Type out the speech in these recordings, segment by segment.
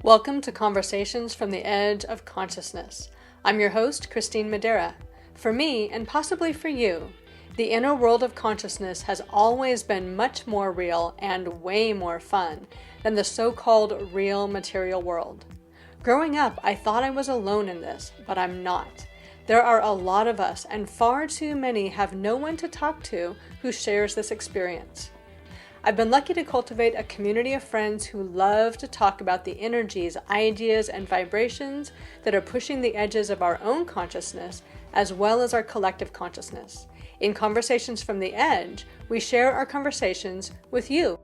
Welcome to Conversations from the Edge of Consciousness. I'm your host, Kristine Madera. For me, and possibly for you, the inner world of consciousness has always been much more real and way more fun than the so-called real material world. Growing up, I thought I was alone in this, but I'm not. There are a lot of us, and far too many have no one to talk to who shares this experience. I've been lucky to cultivate a community of friends who love to talk about the energies, ideas, and vibrations that are pushing the edges of our own consciousness, as well as our collective consciousness. In Conversations from the Edge, we share our conversations with you.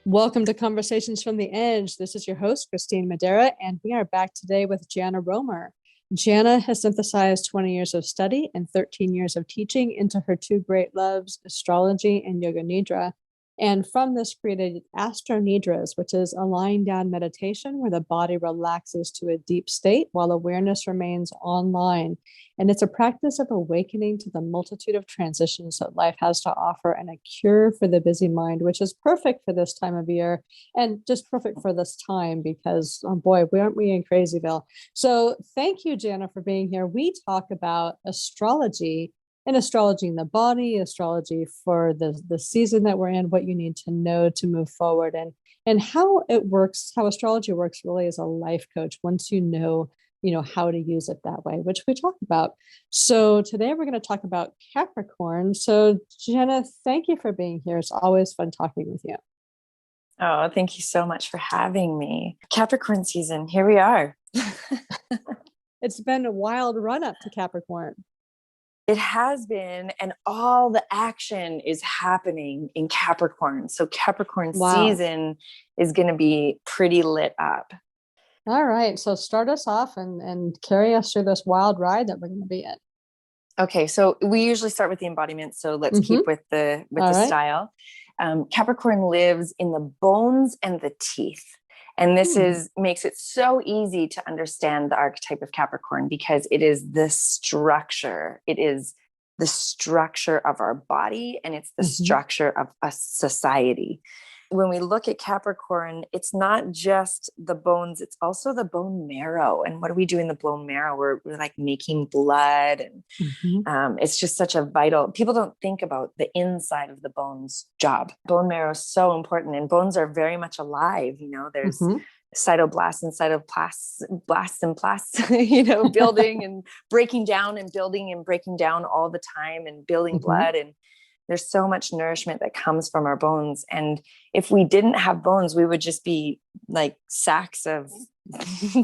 Welcome to Conversations from the Edge. This is your host, Kristine Madera, and we are back today with Jana Roemer. Jana has synthesized 20 years of study and 13 years of teaching into her two great loves, astrology and yoga nidra. And from this created astro nidras, which is a lying down meditation where the body relaxes to a deep state while awareness remains online. And it's a practice of awakening to the multitude of transitions that life has to offer and a cure for the busy mind, which is perfect for this time of year and just perfect for this time because, oh boy, aren't we in Crazyville? So thank you, Jana, for being here. We talk about astrology and astrology in the body, astrology for the season that we're in, what you need to know to move forward, and how it works, how astrology works really as a life coach once you know how to use it that way, which we talk about. So today we're going to talk about Capricorn. So Jana, thank you for being here. It's always fun talking with you. Oh, thank you so much for having me. Capricorn season, here we are. It's been a wild run up to Capricorn. It has been, and all the action is happening in Capricorn. So Capricorn season is going to be pretty lit up. All right. So start us off and carry us through this wild ride that we're going to be in. Okay. So we usually start with the embodiment. So let's keep with the style. Capricorn lives in the bones and the teeth. And this makes it so easy to understand the archetype of Capricorn because it is the structure. It is the structure of our body and it's the structure of a society. When we look at Capricorn, it's not just the bones, it's also the bone marrow. And what do we do in the bone marrow? We're like making blood. And it's just such a vital, people don't think about the inside of the bones job. Bone marrow is so important and bones are very much alive. There's cytoblasts and blasts and plasts, building and breaking down and building and breaking down all the time and building blood. And there's so much nourishment that comes from our bones. And if we didn't have bones, we would just be like sacks of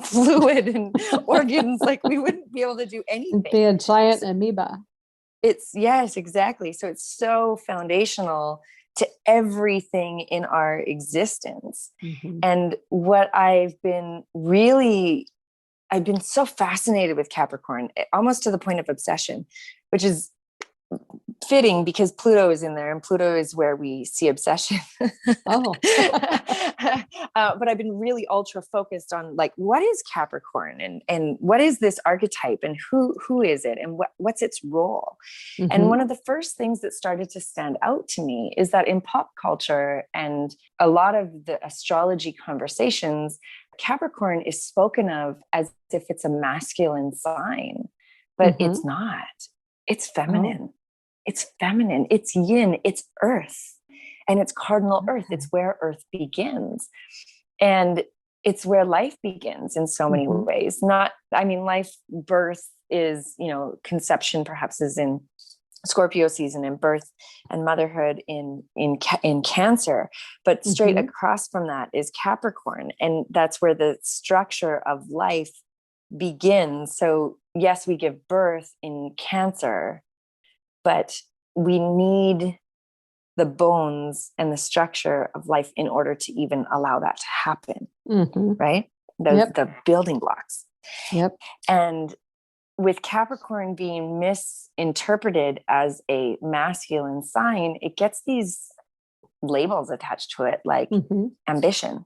fluid and organs. Like we wouldn't be able to do anything. Be a giant amoeba. Yes, exactly. So it's so foundational to everything in our existence. And what I've been so fascinated with Capricorn, almost to the point of obsession, which is fitting because Pluto is in there and Pluto is where we see obsession. But I've been really ultra focused on like, what is Capricorn and what is this archetype and who is it and what's its role? And one of the first things that started to stand out to me is that in pop culture and a lot of the astrology conversations, Capricorn is spoken of as if it's a masculine sign, but it's not. It's feminine. It's feminine. It's yin. It's earth. And it's cardinal earth. It's where earth begins. And it's where life begins in so many ways. Life birth is, conception perhaps is in Scorpio season and birth and motherhood in Cancer. But straight across from that is Capricorn. And that's where the structure of life begins. So yes, we give birth in Cancer, but we need the bones and the structure of life in order to even allow that to happen, right? The building blocks. And with Capricorn being misinterpreted as a masculine sign, it gets these labels attached to it, like ambition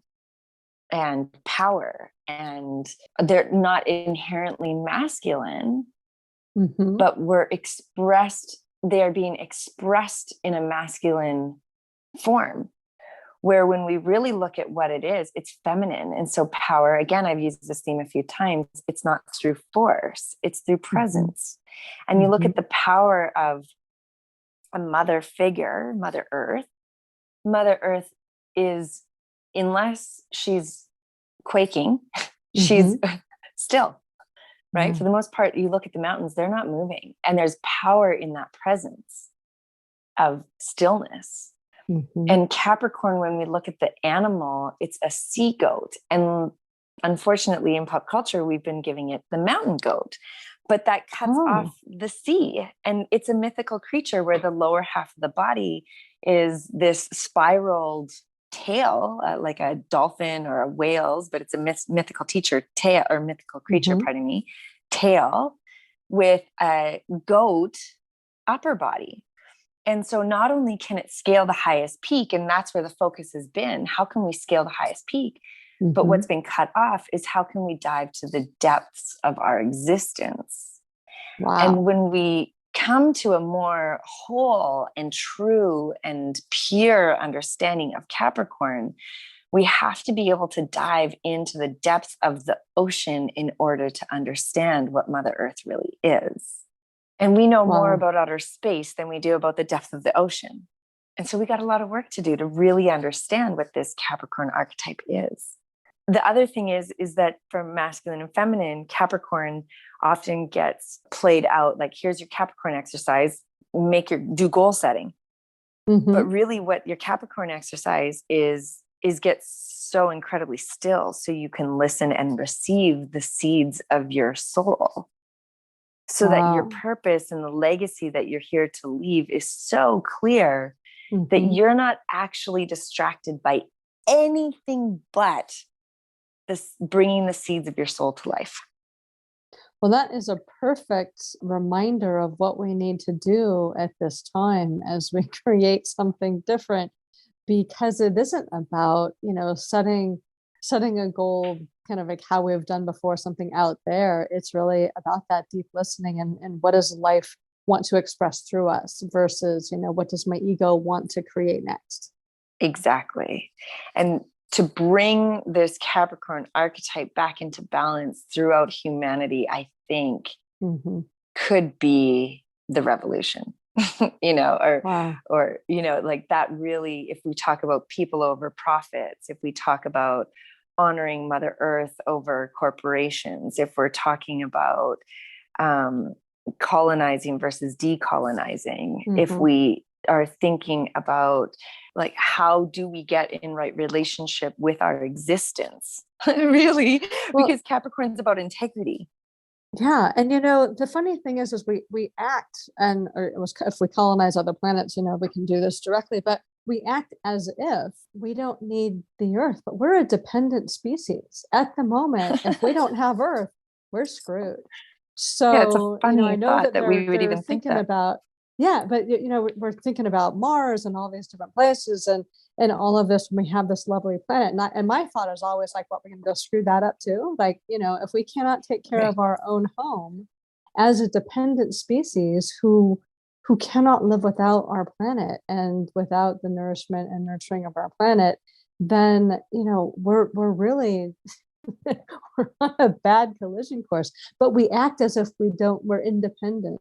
and power, and they're not inherently masculine, but they are being expressed in a masculine form, where when we really look at what it is, it's feminine. And so power, again, I've used this theme a few times, it's not through force, it's through presence. And you look at the power of a mother figure, Mother Earth. Mother Earth is, unless she's quaking, she's still, right? For the most part, you look at the mountains, they're not moving. And there's power in that presence of stillness. And Capricorn, when we look at the animal, it's a sea goat. And unfortunately, in pop culture, we've been giving it the mountain goat. But that cuts off the sea. And it's a mythical creature where the lower half of the body is this spiraled tail, like a dolphin or a whale's, but it's a mythical tail, or mythical creature, pardon me, tail with a goat upper body. And so not only can it scale the highest peak, and that's where the focus has been, how can we scale the highest peak? But what's been cut off is how can we dive to the depths of our existence? Wow. And when we come to a more whole and true and pure understanding of Capricorn, we have to be able to dive into the depths of the ocean in order to understand what Mother Earth really is. And we know more about outer space than we do about the depth of the ocean. And so we got a lot of work to do to really understand what this Capricorn archetype is. The other thing is that for masculine and feminine, Capricorn often gets played out like, here's your Capricorn exercise, do goal setting. But really what your Capricorn exercise is get so incredibly still so you can listen and receive the seeds of your soul. So that your purpose and the legacy that you're here to leave is so clear that you're not actually distracted by anything but this bringing the seeds of your soul to life. Well, that is a perfect reminder of what we need to do at this time as we create something different, because it isn't about, setting a goal kind of like how we've done before, something out there. It's really about that deep listening and what does life want to express through us versus, what does my ego want to create next? Exactly. And to bring this Capricorn archetype back into balance throughout humanity, I think could be the revolution, or like that really, if we talk about people over profits, if we talk about honoring Mother Earth over corporations, if we're talking about colonizing versus decolonizing, if we are thinking about like, how do we get in right relationship with our existence? Really, because Capricorn's about integrity. Yeah. And, the funny thing is we act, if we colonize other planets, we can do this directly, but we act as if we don't need the Earth, but we're a dependent species. At the moment, if we don't have Earth, we're screwed. So, it's a funny I know that we would even think that. about, but we're thinking about Mars and all these different places and all of this. We have this lovely planet, and my thought is always like, what, we're going to go screw that up too? Like, if we cannot take care of our own home as a dependent species who cannot live without our planet and without the nourishment and nurturing of our planet, then we're really we're on a bad collision course. But we act as if we're independent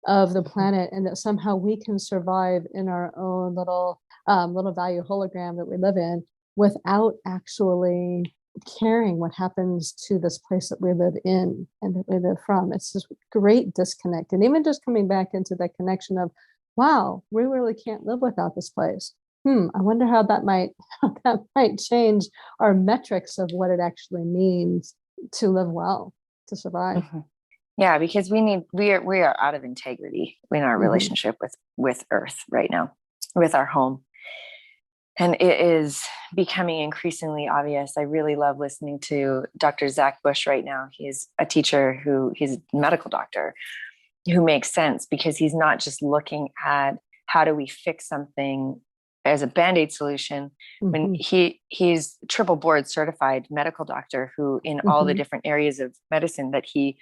of the planet, and that somehow we can survive in our own little value hologram that we live in without actually caring what happens to this place that we live in and that we live from. It's this great disconnect. And even just coming back into that connection of, wow, we really can't live without this place. I wonder how that might change our metrics of what it actually means to live well, to survive. Yeah, because we are out of integrity in our relationship with Earth right now, with our home. And it is becoming increasingly obvious. I really love listening to Dr. Zach Bush right now. He's a teacher he's a medical doctor who makes sense, because he's not just looking at how do we fix something as a Band-Aid solution. When he's triple board certified medical doctor who in all the different areas of medicine that he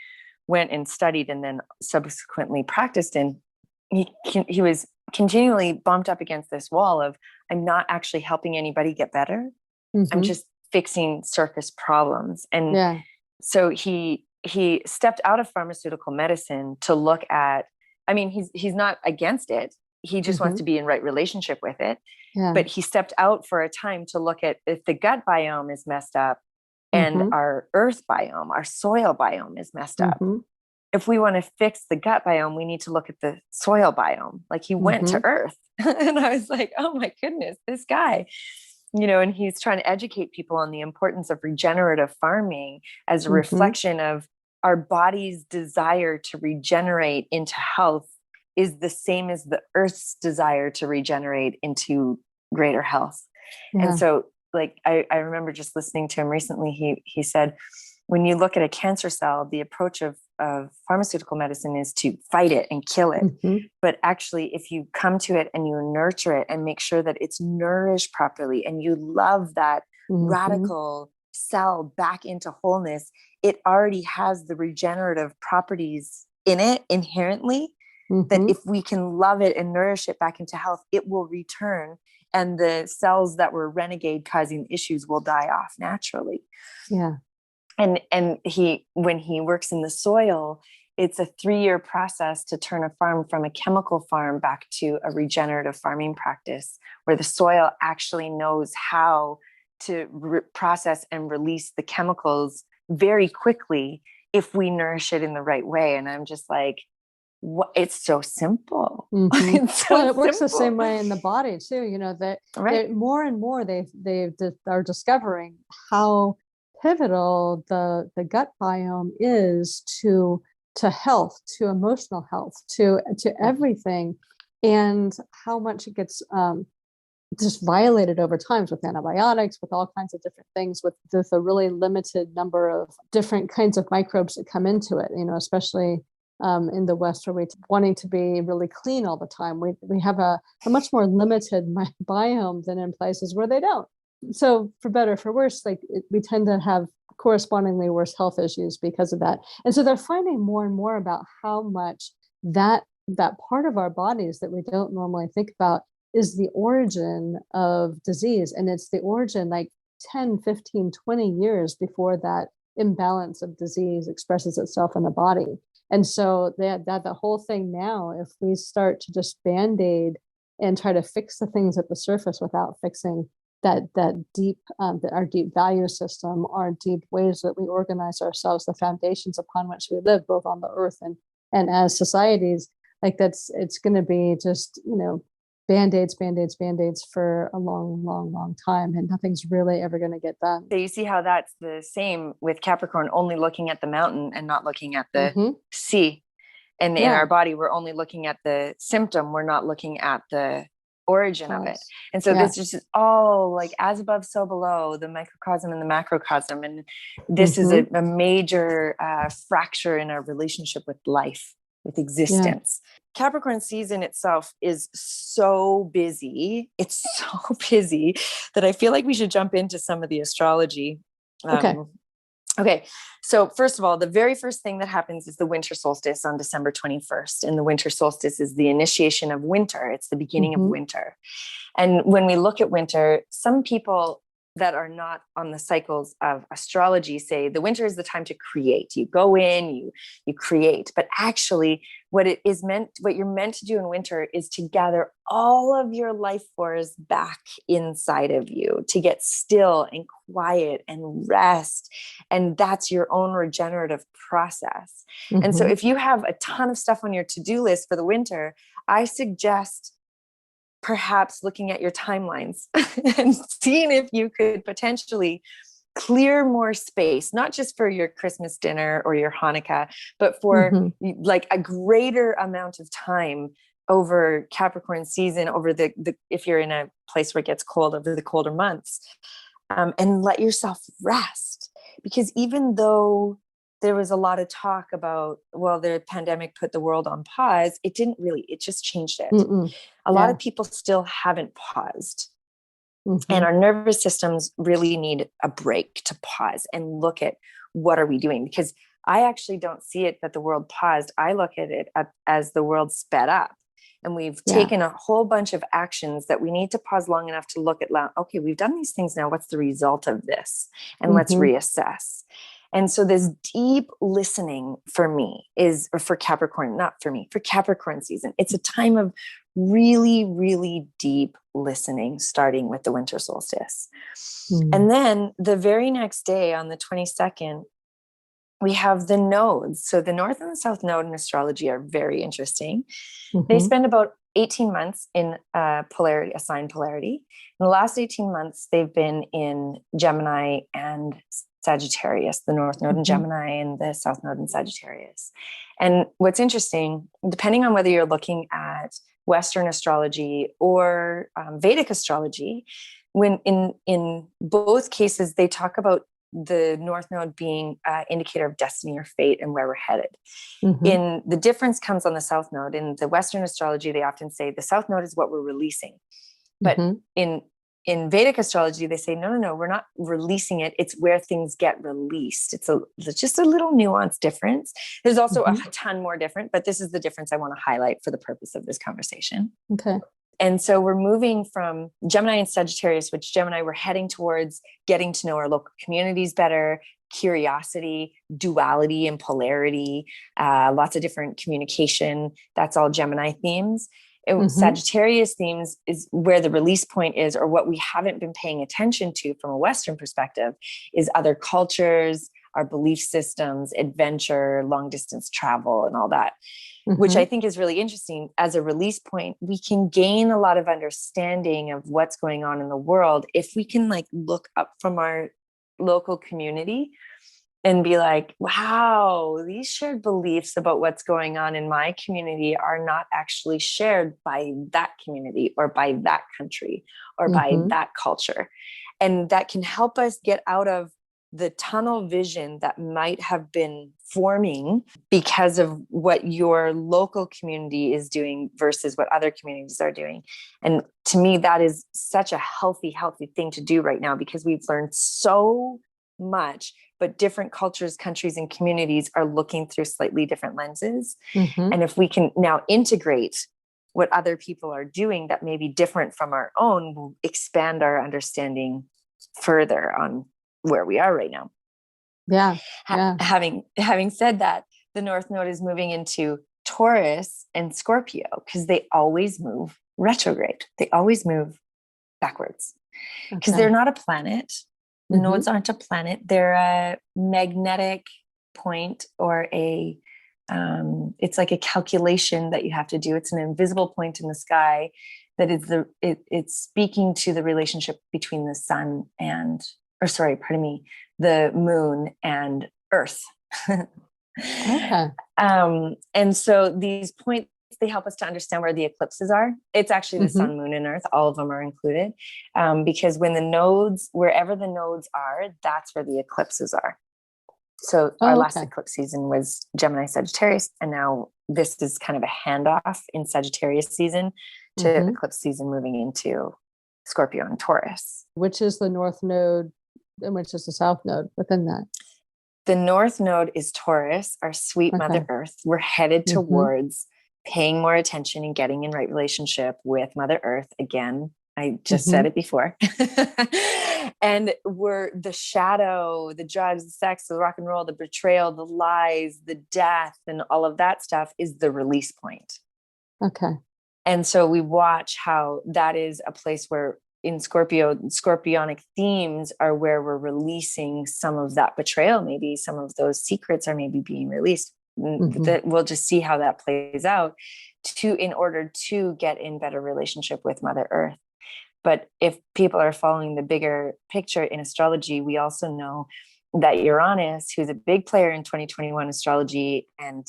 went and studied and then subsequently practiced in, he was continually bumped up against this wall of, I'm not actually helping anybody get better. I'm just fixing surface problems. And so he stepped out of pharmaceutical medicine to look at, I mean, he's not against it. He just wants to be in right relationship with it. But he stepped out for a time to look at if the gut biome is messed up and our earth biome, our soil biome is messed up. If we want to fix the gut biome, we need to look at the soil biome. Like he went to earth. And I was like, oh my goodness, this guy, you know, and he's trying to educate people on the importance of regenerative farming as a reflection of our body's desire to regenerate into health is the same as the earth's desire to regenerate into greater health. And so like, I remember just listening to him recently, he said, when you look at a cancer cell, the approach of pharmaceutical medicine is to fight it and kill it. But actually, if you come to it and you nurture it and make sure that it's nourished properly and you love that radical cell back into wholeness, it already has the regenerative properties in it inherently, that if we can love it and nourish it back into health, it will return. And the cells that were renegade causing issues will die off naturally. And when he works in the soil, it's a 3-year process to turn a farm from a chemical farm back to a regenerative farming practice where the soil actually knows how to process and release the chemicals very quickly if we nourish it in the right way. And I'm just like, what? It's so simple. It's so it works the same way in the body too. You know, that more and more they are discovering how pivotal the gut biome is to health, to emotional health, to everything, and how much it gets just violated over times with antibiotics, with all kinds of different things, with a really limited number of different kinds of microbes that come into it. You know, especially in the West, where we're wanting to be really clean all the time. We have a much more limited biome than in places where they don't. So for better or for worse, like we tend to have correspondingly worse health issues because of that. And so they're finding more and more about how much that part of our bodies that we don't normally think about is the origin of disease. And it's the origin like 10, 15, 20 years before that imbalance of disease expresses itself in the body. And so that the whole thing now, if we start to just band-aid and try to fix the things at the surface without fixing that deep, our deep value system, our deep ways that we organize ourselves, the foundations upon which we live, both on the earth and as societies, like it's going to be just, you know, band-aids for a long, long, long time. And nothing's really ever going to get done. So you see how that's the same with Capricorn, only looking at the mountain and not looking at the sea. And in our body, we're only looking at the symptom. We're not looking at the origin of it. And so this is just all like as above, so below, the microcosm and the macrocosm. And this is a major fracture in our relationship with life, with existence. Capricorn season itself is so busy. It's so busy that I feel like we should jump into some of the astrology. Okay. So first of all, the very first thing that happens is the winter solstice on December 21st. And the winter solstice is the initiation of winter. It's the beginning of winter. And when we look at winter, some people that are not on the cycles of astrology say the winter is the time to create. You go in, you create. But actually what you're meant to do in winter is to gather all of your life force back inside of you, to get still and quiet and rest. And that's your own regenerative process. And so if you have a ton of stuff on your to-do list for the winter, I suggest perhaps looking at your timelines and seeing if you could potentially clear more space, not just for your Christmas dinner or your Hanukkah, but for like a greater amount of time over Capricorn season, over the if you're in a place where it gets cold, over the colder months, and let yourself rest. Because even though there was a lot of talk about, well, the pandemic put the world on pause, it didn't really, it just changed it. A lot of people still haven't paused. And our nervous systems really need a break to pause and look at what are we doing? Because I actually don't see it that the world paused. I look at it as the world sped up. and we've taken a whole bunch of actions that we need to pause long enough to look at, okay, we've done these things now. What's the result of this? And let's reassess. And so this deep listening for me is, or for Capricorn, not for me, for Capricorn season, it's a time of really, really deep listening, starting with the winter solstice. And then the very next day on the 22nd, we have the nodes. So the North and the South node in astrology are very interesting. They spend about 18 months in polarity, assigned polarity. In the last 18 months, they've been in Gemini and Sagittarius, the North node in Gemini and the South node in Sagittarius. And what's interesting, depending on whether you're looking at Western astrology or Vedic astrology, when in both cases, they talk about the North node being an indicator of destiny or fate and where we're headed. In the difference comes on the South node. In the Western astrology, they often say the South node is what we're releasing. But in Vedic astrology, they say, no, we're not releasing it. It's where things get released. It's just a little nuanced difference. There's also a ton more different, but this is the difference I want to highlight for the purpose of this conversation. Okay. And so we're moving from Gemini and Sagittarius, which Gemini, we're heading towards getting to know our local communities better, curiosity, duality and polarity, lots of different communication. That's all Gemini themes. Sagittarius themes is where the release point is, or what we haven't been paying attention to from a Western perspective, is other cultures, our belief systems, adventure, long distance travel, and all that. Which I think is really interesting. As a release point, we can gain a lot of understanding of what's going on in the world if we can look up from our local community and be like, wow, these shared beliefs about what's going on in my community are not actually shared by that community or by that country or by that culture. And that can help us get out of the tunnel vision that might have been forming because of what your local community is doing versus what other communities are doing. And to me, that is such a healthy thing to do right now, because we've learned so much, but different cultures, countries, and communities are looking through slightly different lenses. And if we can now integrate what other people are doing that may be different from our own, we'll expand our understanding further on where we are right now. Having said that, the North node is moving into Taurus and Scorpio because they always move retrograde. They always move backwards because they're not a planet. The nodes aren't a planet. They're a magnetic point, or it's like a calculation that you have to do. It's an invisible point in the sky that is it's speaking to the relationship between the sun and, the moon and Earth. And so these points, they help us to understand where the eclipses are. It's actually the sun, moon, and Earth. All of them are included. Because when wherever the nodes are, that's where the eclipses are. So our last eclipse season was Gemini, Sagittarius. And now this is kind of a handoff in Sagittarius season to eclipse season moving into Scorpio and Taurus. Which is the North node and which is the South node within that? The North node is Taurus, our sweet Mother Earth. We're headed towards paying more attention and getting in right relationship with Mother Earth. Again, I just said it before. And we're the shadow, the drugs, the sex, the rock and roll, the betrayal, the lies, the death, and all of that stuff is the release point. Okay. And so we watch how that is a place where in Scorpio, scorpionic themes are where we're releasing some of that betrayal. Maybe some of those secrets are maybe being released. That we'll just see how that plays out in order to get in better relationship with Mother Earth. But if people are following the bigger picture in astrology, we also know that Uranus, who's a big player in 2021 astrology and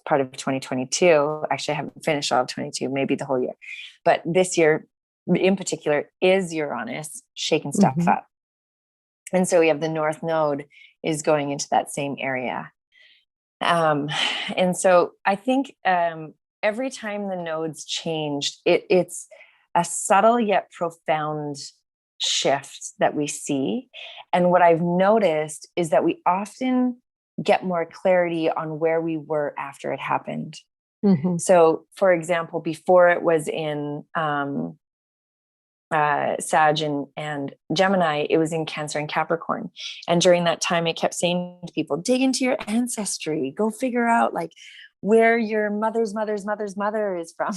part of 2022, actually I haven't finished all of 22, maybe the whole year, but this year in particular is Uranus shaking stuff up. And so we have the North node is going into that same area. And so I think every time the nodes changed, it's a subtle yet profound shift that we see. And what I've noticed is that we often get more clarity on where we were after it happened. Mm-hmm. So for example, before it was in Sag and Gemini, it was in Cancer and Capricorn. And during that time, I kept saying to people, dig into your ancestry, go figure out like where your mother's mother is from.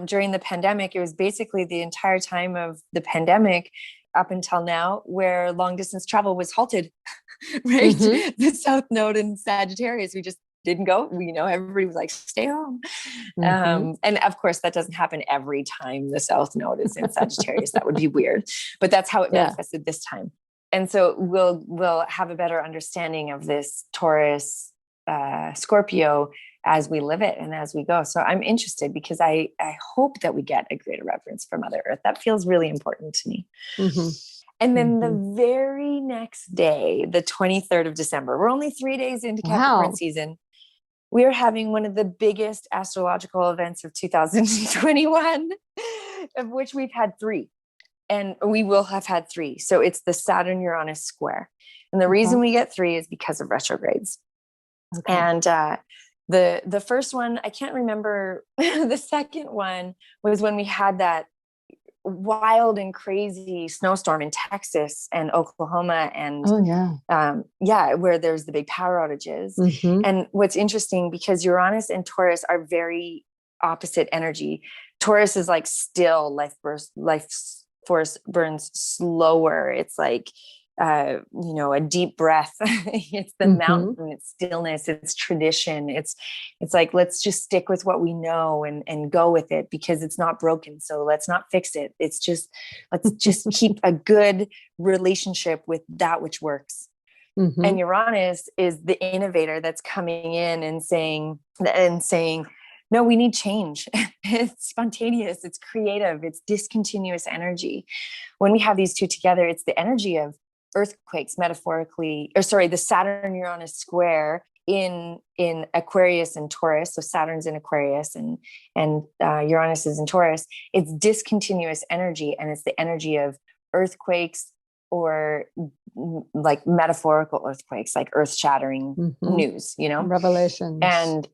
During the pandemic, it was basically the entire time of the pandemic up until now where long distance travel was halted, right? Mm-hmm. The South Node in Sagittarius, we just didn't go. Everybody was like, stay home. Mm-hmm. And of course, that doesn't happen every time the South Node is in Sagittarius. That would be weird, but that's how it manifested this time. And so we'll have a better understanding of this Taurus, Scorpio as we live it and as we go. So I'm interested because I hope that we get a greater reverence for Mother Earth. That feels really important to me. Mm-hmm. And then the very next day, the 23rd of December, we're only 3 days into Capricorn season. We're having one of the biggest astrological events of 2021, of which we've had 3. And we will have had 3. So it's the Saturn-Uranus square. And the reason we get 3 is because of retrogrades. Okay. And the first one, I can't remember. The second one was when we had that wild and crazy snowstorm in Texas and Oklahoma and where there's the big power outages. Mm-hmm. And what's interesting, because Uranus and Taurus are very opposite energy. Taurus is like still, life force burns slower. It's like a deep breath. It's the mountain, it's stillness, it's tradition. It's like, let's just stick with what we know and go with it because it's not broken. So let's not fix it. Let's just keep a good relationship with that which works. Mm-hmm. And Uranus is the innovator that's coming in and saying, no, we need change. It's spontaneous. It's creative. It's discontinuous energy. When we have these two together, it's the energy of earthquakes, the Saturn-Uranus square in Aquarius and Taurus. So Saturn's in Aquarius and Uranus is in Taurus. It's discontinuous energy, and it's the energy of earthquakes or like metaphorical earthquakes, like earth-shattering news, revelations. And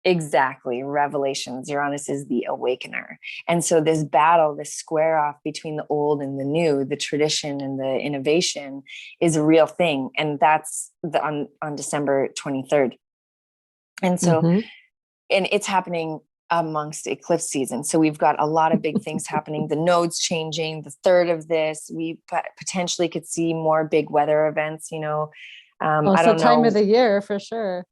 exactly, revelations. Uranus is the awakener. And so this battle, this square off between the old and the new, the tradition and the innovation is a real thing. And that's on December 23rd. And so, and it's happening amongst eclipse season. So we've got a lot of big things happening. The nodes changing, the third of this, we potentially could see more big weather events, I don't know. Time of the year for sure.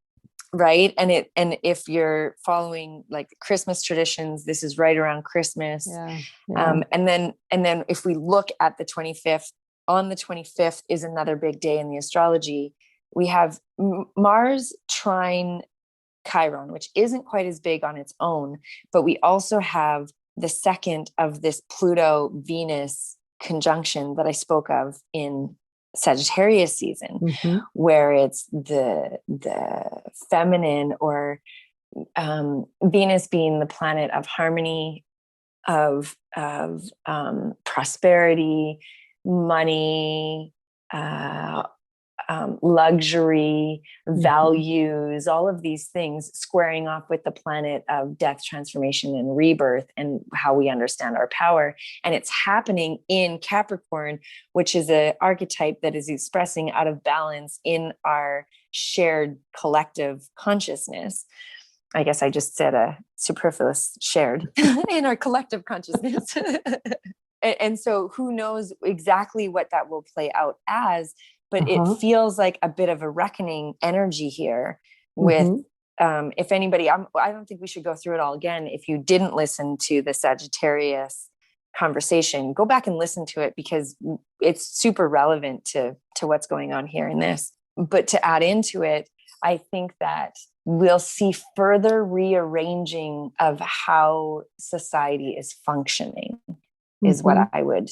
Right. And if you're following like Christmas traditions, this is right around Christmas. Yeah. And then if we look at the 25th, on the 25th is another big day in the astrology. We have Mars trine Chiron, which isn't quite as big on its own, but we also have the second of this Pluto Venus conjunction that I spoke of in Sagittarius season, where it's the feminine, or Venus being the planet of harmony, of prosperity, money, luxury, values, all of these things squaring off with the planet of death, transformation, and rebirth, and how we understand our power. And it's happening in Capricorn, which is an archetype that is expressing out of balance in our shared collective consciousness. I guess I just said a superfluous shared in our collective consciousness. And so who knows exactly what that will play out as, but it feels like a bit of a reckoning energy here with, if anybody, I don't think we should go through it all again. If you didn't listen to the Sagittarius conversation, go back and listen to it because it's super relevant to what's going on here in this. But to add into it, I think that we'll see further rearranging of how society is functioning is what I would,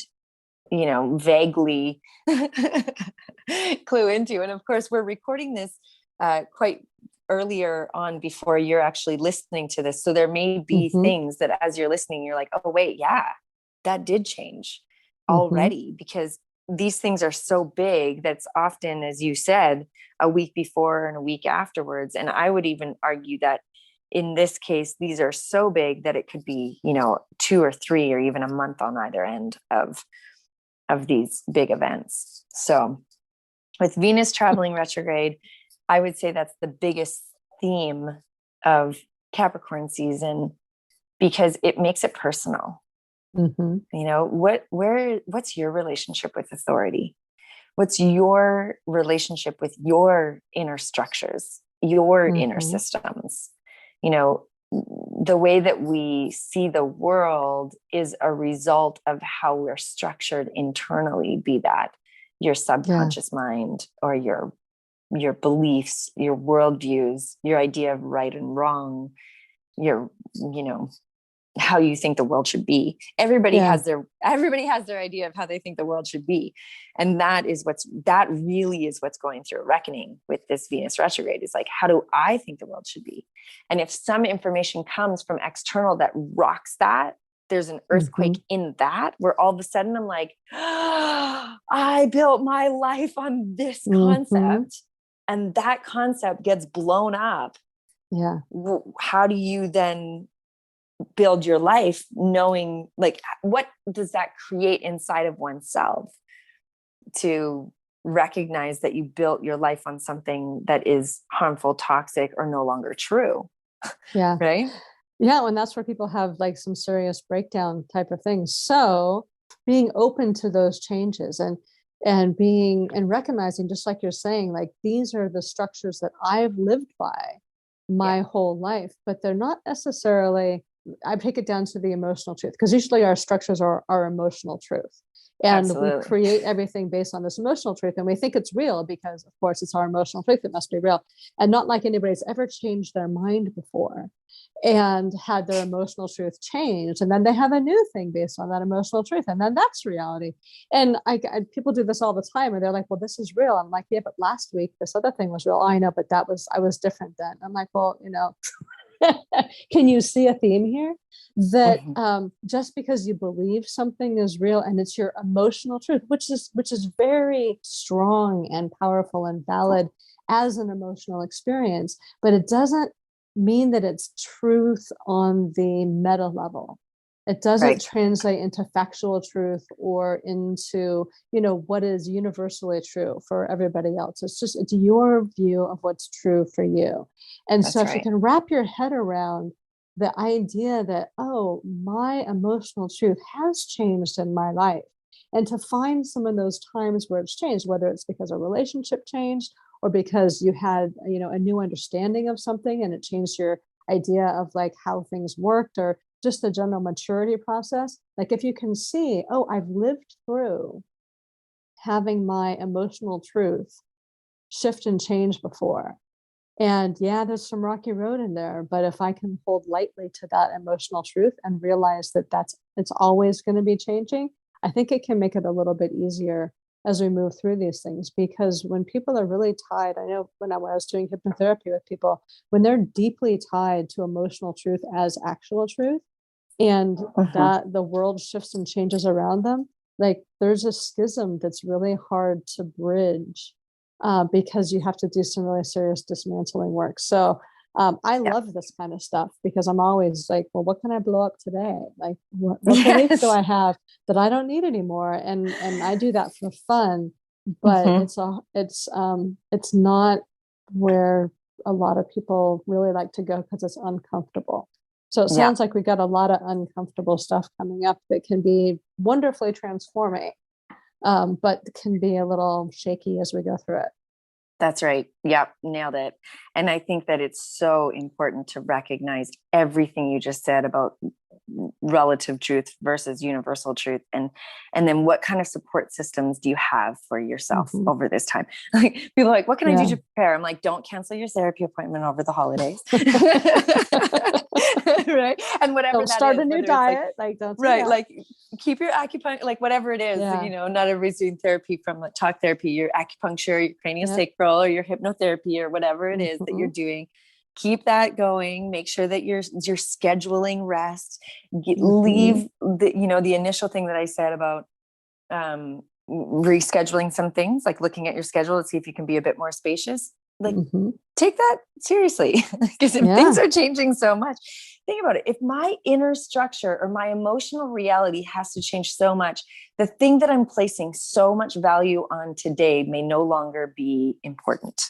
vaguely clue into. And of course, we're recording this quite earlier on before you're actually listening to this. So there may be things that as you're listening, you're like, oh, wait, yeah, that did change already, because these things are so big that's often, as you said, a week before and a week afterwards. And I would even argue that in this case, these are so big that it could be, 2 or 3 or even a month on either end of these big events. So with Venus traveling retrograde, I would say that's the biggest theme of Capricorn season, because it makes it personal. What's your relationship with authority? What's your relationship with your inner structures, your inner systems? The way that we see the world is a result of how we're structured internally, be that your subconscious mind or your beliefs, your worldviews, your idea of right and wrong, your, how you think the world should be. Everybody has their idea of how they think the world should be. And that really is what's going through a reckoning with this Venus retrograde, is like, how do I think the world should be? And if some information comes from external that rocks that, there's an earthquake in that, where all of a sudden I'm like, I built my life on this concept, and that concept gets blown up. Yeah. How do you then build your life, knowing, like, what does that create inside of oneself to recognize that you built your life on something that is harmful, toxic, or no longer true? Yeah. Right. Yeah. And that's where people have like some serious breakdown type of things. So being open to those changes and recognizing, just like you're saying, like, these are the structures that I've lived by my whole life, but they're not necessarily, I take it down to the emotional truth, because usually our structures are our emotional truth. And Absolutely. we create everything based on this emotional truth, and we think it's real because, of course, it's our emotional truth. It must be real. And not like anybody's ever changed their mind before and had their emotional truth changed. And then they have a new thing based on that emotional truth. And then that's reality. And people do this all the time, and they're like, well, this is real. I'm like, yeah, but last week, this other thing was real. Oh, I know, but I was different then. I'm like, well, can you see a theme here? That just because you believe something is real and it's your emotional truth, which is very strong and powerful and valid as an emotional experience, but it doesn't mean that it's truth on the meta level. It doesn't translate into factual truth or into, what is universally true for everybody else. It's your view of what's true for you. And so if you can wrap your head around the idea that, oh, my emotional truth has changed in my life, and to find some of those times where it's changed, whether it's because a relationship changed or because you had, a new understanding of something and it changed your idea of like how things worked, or just the general maturity process. Like, if you can see, oh, I've lived through having my emotional truth shift and change before. And yeah, there's some rocky road in there, but if I can hold lightly to that emotional truth and realize that it's always going to be changing, I think it can make it a little bit easier as we move through these things. Because when people are really tied, I know when I was doing hypnotherapy with people, when they're deeply tied to emotional truth as actual truth, and that the world shifts and changes around them, like, there's a schism that's really hard to bridge, because you have to do some really serious dismantling work. So I love this kind of stuff, because I'm always like, well, what can I blow up today? Like, what beliefs do I have that I don't need anymore? And I do that for fun, but it's not where a lot of people really like to go, because it's uncomfortable. So it sounds like we got a lot of uncomfortable stuff coming up that can be wonderfully transforming, but can be a little shaky as we go through it. That's right. Yep. Nailed it. And I think that it's so important to recognize everything you just said about relative truth versus universal truth. And then what kind of support systems do you have for yourself over this time? Like, people are like, what can I do to prepare? I'm like, don't cancel your therapy appointment over the holidays. Right. And whatever don't that start is, a new diet. Like, don't do that. Like, keep your acupuncture, like whatever it is, not everybody's doing therapy from like talk therapy, your acupuncture, your craniosacral, or your hypnotherapy, or whatever it is that you're doing. Keep that going. Make sure that you're scheduling rest. Leave the initial thing that I said about rescheduling some things, like looking at your schedule to see if you can be a bit more spacious. like take that seriously, because if things are changing so much, think about it. If my inner structure or my emotional reality has to change so much, the thing that I'm placing so much value on today may no longer be important.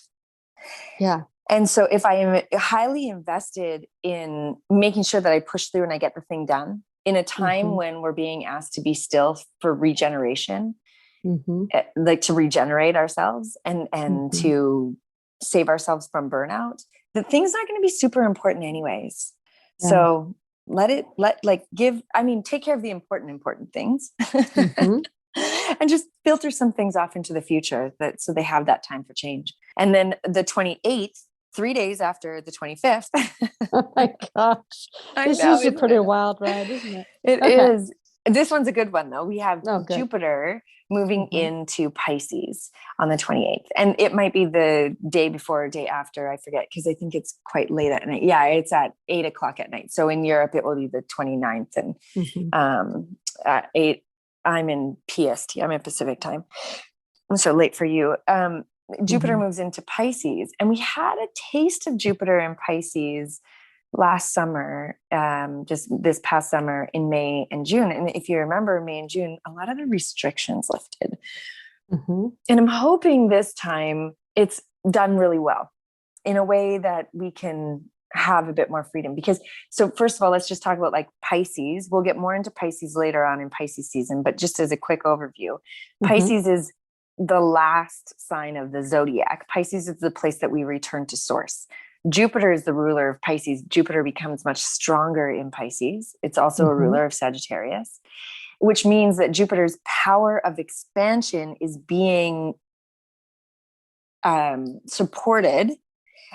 Yeah. And so if I am highly invested in making sure that I push through and I get the thing done in a time when we're being asked to be still for regeneration, like to regenerate ourselves and to save ourselves from burnout, the thing's not going to be super important anyways. Yeah. So take care of the important things and just filter some things off into the future so they have that time for change. And then the 28th, 3 days after the 25th. Oh my gosh. This is a pretty wild ride, isn't it? It is. This one's a good one though. We have Jupiter moving into Pisces on the 28th. And it might be the day before or day after, I forget, because I think it's quite late at night. Yeah, it's at 8:00 at night. So in Europe, it will be the 29th. And at 8, I'm in PST, I'm in Pacific time. So late for you. Jupiter moves into Pisces, and we had a taste of Jupiter in Pisces last summer, just this past summer in May and June. And if you remember, May and June, a lot of the restrictions lifted. And I'm hoping this time it's done really well in a way that we can have a bit more freedom. So first of all, let's just talk about like Pisces. We'll get more into Pisces later on in Pisces season, but just as a quick overview, Pisces is the last sign of the zodiac. Pisces is the place that we return to source. Jupiter is the ruler of Pisces. Jupiter becomes much stronger in Pisces. It's also a ruler of Sagittarius, which means that Jupiter's power of expansion is being supported,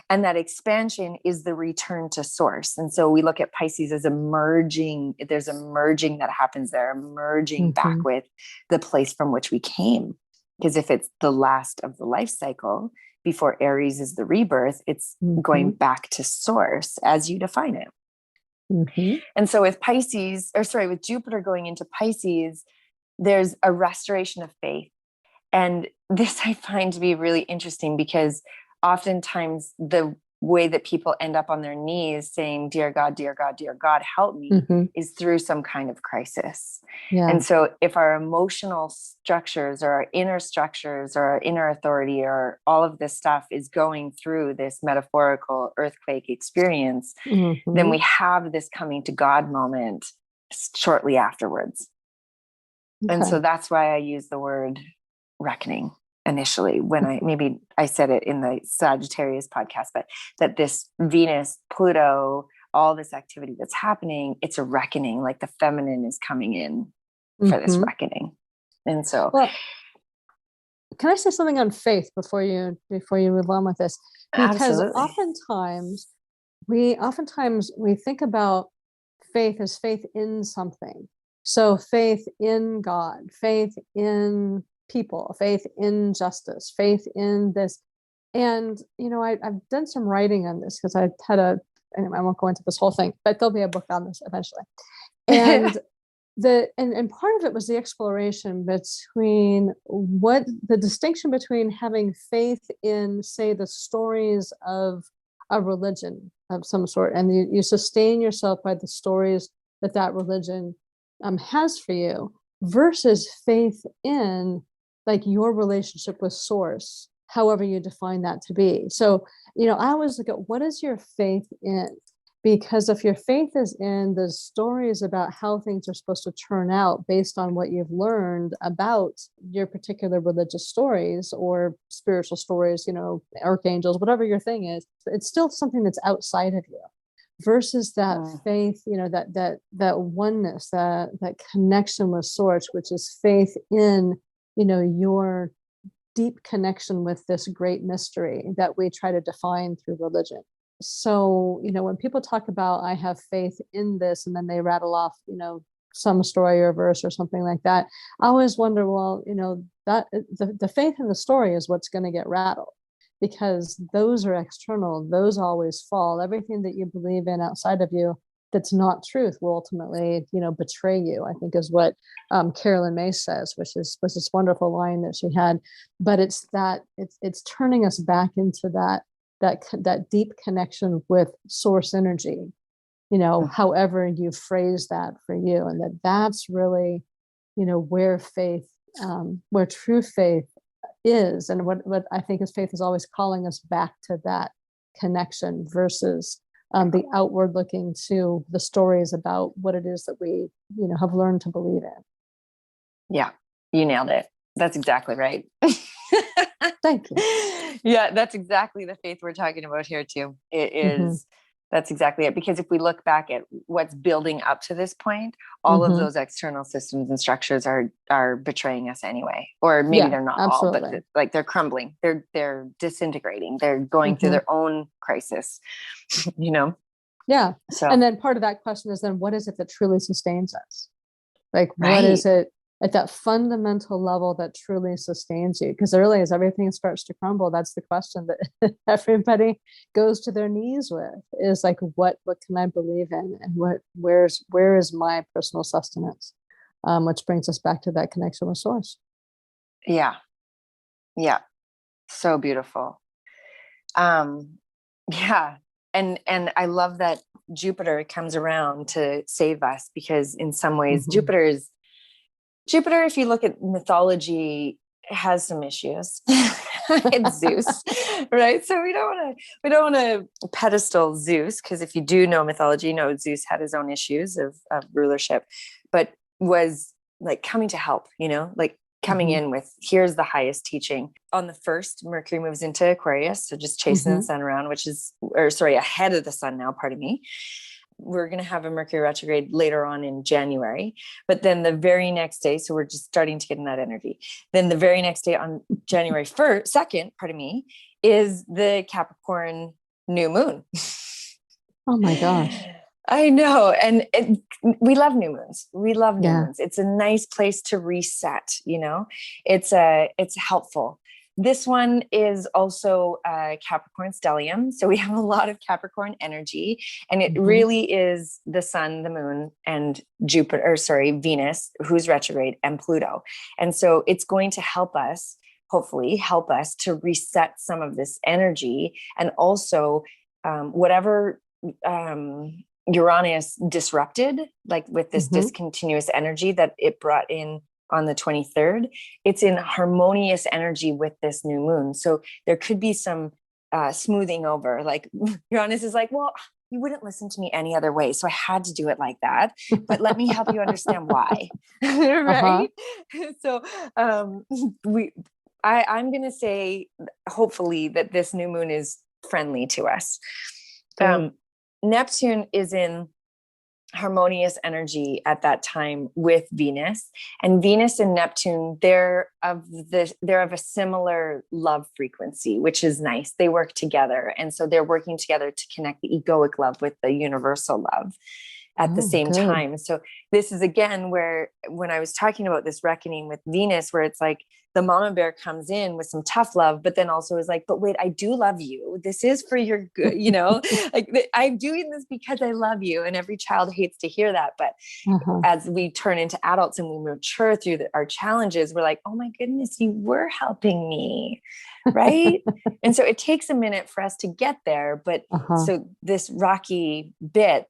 and that expansion is the return to source. And so we look at Pisces as emerging. There's a merging that happens there, merging back with the place from which we came. Because if it's the last of the life cycle before Aries is the rebirth, it's going back to source as you define it. And so with with Jupiter going into Pisces, there's a restoration of faith. And this I find to be really interesting, because oftentimes the way that people end up on their knees saying, "Dear God, dear God, dear God, help me," is through some kind of crisis. And so if our emotional structures or our inner structures or our inner authority or all of this stuff is going through this metaphorical earthquake experience, then we have this coming to God moment shortly afterwards. And so that's why I use the word reckoning initially, when maybe I said it in the Sagittarius podcast, but that this Venus, Pluto, all this activity that's happening, it's a reckoning, like the feminine is coming in for this reckoning. And so, can I say something on faith before you move on with this? Because oftentimes we think about faith as faith in something. So faith in God, faith in people, faith in justice, faith in this. And, I've done some writing on this because I had anyway, I won't go into this whole thing, but there'll be a book on this eventually. And and part of it was the exploration between the distinction between having faith in, say, the stories of a religion of some sort, and you sustain yourself by the stories that religion has for you, versus faith in like your relationship with source, however you define that to be. So, I always look at, what is your faith in? Because if your faith is in the stories about how things are supposed to turn out based on what you've learned about your particular religious stories or spiritual stories, archangels, whatever your thing is, it's still something that's outside of you. Versus that faith, that oneness, that connection with source, which is faith in, your deep connection with this great mystery that we try to define through religion. So, when people talk about, I have faith in this, and then they rattle off, some story or verse or something like that, I always wonder, well, that the faith in the story is what's going to get rattled, because those are external. Those always fall. Everything that you believe in outside of you, that's not truth will ultimately, betray you, I think is what Carolyn May says, was this wonderful line that she had. But it's turning us back into that deep connection with source energy, however you phrase that for you. And that's really, where faith, where true faith is. And what I think is faith is always calling us back to that connection versus the outward looking to the stories about what it is that we, have learned to believe in. Yeah, you nailed it. That's exactly right. Thank you. Yeah, that's exactly the faith we're talking about here too. It is, that's exactly it. Because if we look back at what's building up to this point, all of those external systems and structures are betraying us anyway. Or maybe they're not absolutely. all, but like they're crumbling. They're disintegrating. They're going through their own crisis, Yeah. So, and then part of that question is then what is it that truly sustains us? Like, what right. is it at that fundamental level that truly sustains you? Because really, as everything starts to crumble, that's the question that everybody goes to their knees with, is like, what can I believe in? And where is my personal sustenance? Which brings us back to that connection with source. Yeah. Yeah. So beautiful. Yeah. And I love that Jupiter comes around to save us, because in some ways Jupiter, if you look at mythology, has some issues. It's Zeus, right? So we don't want to pedestal Zeus, because if you do know mythology, Zeus had his own issues of rulership, but was like coming to help, like coming in with, here's the highest teaching. On the 1st, Mercury moves into Aquarius, so just chasing the sun around, ahead of the sun now, pardon me. We're going to have a Mercury retrograde later on in January, but then the very next day, so we're just starting to get in that energy. Then the very next day, on January 2nd, is the Capricorn New Moon. Oh my gosh. I know. And we love new moons. We love new moons. It's a nice place to reset, it's helpful. This one is also Capricorn stellium. So we have a lot of Capricorn energy, and it really is the sun, the moon, and Venus, who's retrograde, and Pluto. And so it's going to hopefully help us to reset some of this energy. And also whatever Uranus disrupted, like with this discontinuous energy that it brought in on the 23rd, it's in harmonious energy with this new moon. So there could be some smoothing over. Like Uranus is like, well, you wouldn't listen to me any other way, so I had to do it like that. But let me help you understand why. Right? So I'm going to say, hopefully, that this new moon is friendly to us. Neptune is in harmonious energy at that time with Venus, and Venus and Neptune, they're of a similar love frequency, which is nice. They work together, and so they're working together to connect the egoic love with the universal love at the same time. So this is again where, when I was talking about this reckoning with Venus, where it's like the mama bear comes in with some tough love, but then also is like, but wait, I do love you. This is for your good, like I'm doing this because I love you. And every child hates to hear that. But as we turn into adults and we mature through our challenges, we're like, oh my goodness, you were helping me. Right. And so it takes a minute for us to get there. But so this rocky bit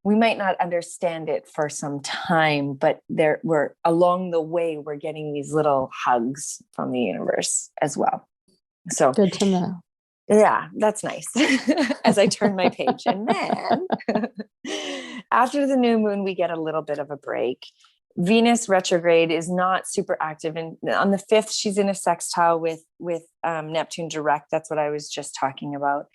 we might not understand it for some time, but we're along the way, we're getting these little hugs from the universe as well. So good to know. Yeah, that's nice. As I turn my page. And then after the new moon, we get a little bit of a break. Venus retrograde is not super active. And on the 5th, she's in a sextile with Neptune direct. That's what I was just talking about.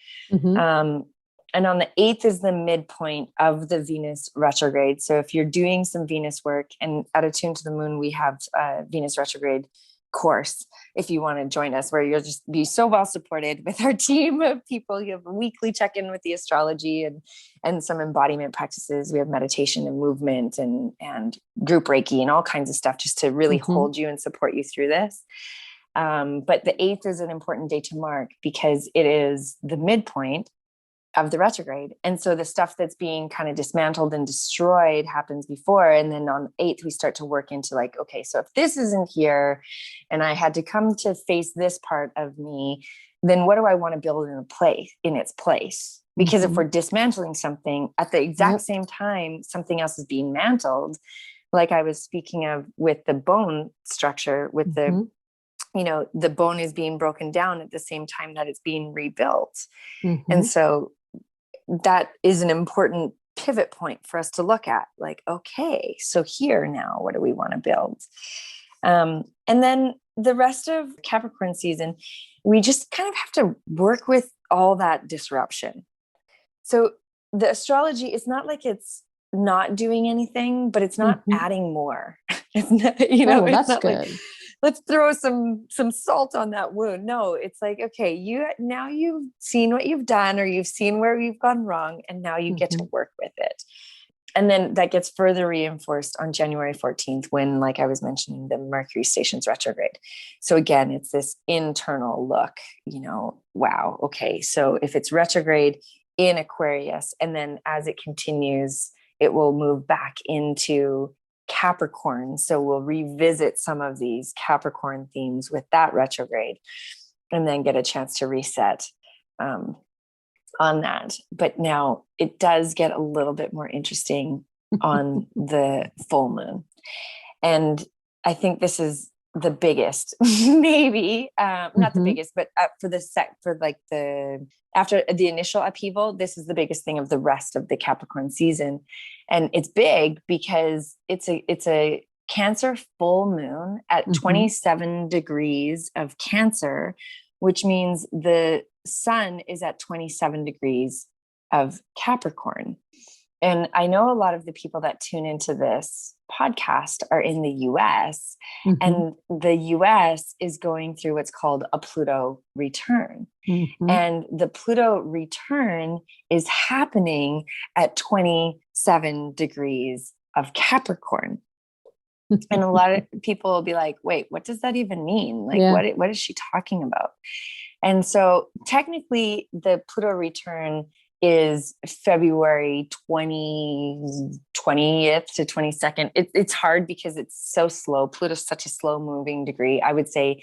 And on the 8th is the midpoint of the Venus retrograde. So if you're doing some Venus work, and at Attuned to the Moon, we have a Venus retrograde course, if you want to join us, where you'll just be so well supported with our team of people. You have a weekly check-in with the astrology and some embodiment practices. We have meditation and movement and group Reiki and all kinds of stuff, just to really hold you and support you through this. But the 8th is an important day to mark, because it is the midpoint of the retrograde. And so the stuff that's being kind of dismantled and destroyed happens before. And then on the 8th, we start to work into like, okay, so if this isn't here and I had to come to face this part of me, then what do I want to build in its place? Because if we're dismantling something at the exact same time, something else is being mantled, like I was speaking of with the bone structure, with the, the bone is being broken down at the same time that it's being rebuilt. And so that is an important pivot point for us to look at, like, okay, so here now, what do we want to build? And then the rest of Capricorn season, we just kind of have to work with all that disruption. So the astrology is not like it's not doing anything, but it's not adding more. It's not, that's not good. like, let's throw some salt on that wound. No, it's like, okay, now you've seen what you've done, or you've seen where you've gone wrong, and now you get to work with it. And then that gets further reinforced on January 14th, when, like I was mentioning, the Mercury stations retrograde. So again, it's this internal look, wow, okay, so if it's retrograde in Aquarius, and then as it continues, it will move back into Capricorn. So we'll revisit some of these Capricorn themes with that retrograde, and then get a chance to reset on that. But now it does get a little bit more interesting on the full moon. And I think this is the biggest, maybe not the biggest, but after the initial upheaval, this is the biggest thing of the rest of the Capricorn season. And it's big because it's a Cancer full moon at 27 degrees of Cancer, which means the sun is at 27 degrees of Capricorn. And I know a lot of the people that tune into this podcast are in the US, and the US is going through what's called a Pluto return. And the Pluto return is happening at 27 degrees of Capricorn. And a lot of people will be like, wait, what does that even mean? Like, what is she talking about? And so technically the Pluto return is February 20th to 22nd. It's hard because it's so slow. Pluto's such a slow moving degree. I would say